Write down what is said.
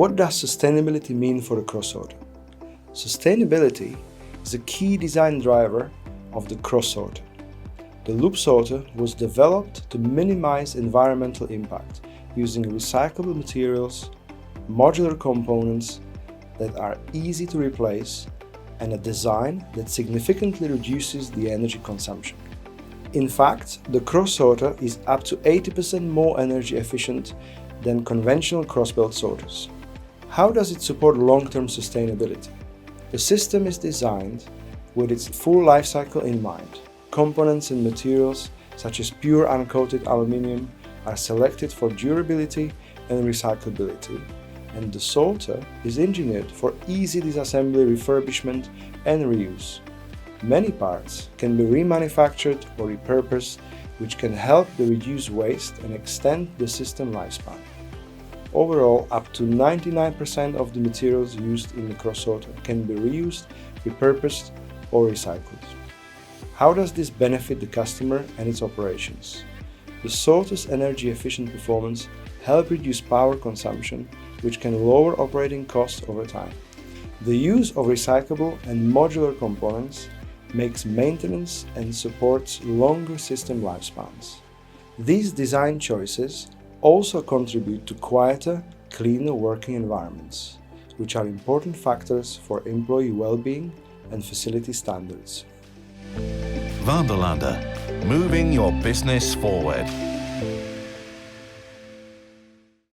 What does sustainability mean for the Crossorter? Sustainability is a key design driver of the Crossorter. The loop sorter was developed to minimize environmental impact using recyclable materials, modular components that are easy to replace, and a design that significantly reduces the energy consumption. In fact, the Crossorter is up to 80% more energy efficient than conventional crossbelt sorters. How does it support long-term sustainability? The system is designed with its full life cycle in mind. Components and materials such as pure uncoated aluminium are selected for durability and recyclability, and the sorter is engineered for easy disassembly, refurbishment and reuse. Many parts can be remanufactured or repurposed, which can help to reduce waste and extend the system lifespan. Overall, up to 99% of the materials used in the Crossorter can be reused, repurposed or recycled. How does this benefit the customer and its operations? The sorter's energy-efficient performance helps reduce power consumption, which can lower operating costs over time. The use of recyclable and modular components makes maintenance and supports longer system lifespans. These design choices also contribute to quieter, cleaner working environments, which are important factors for employee well-being and facility standards. Vanderlander, moving your business forward.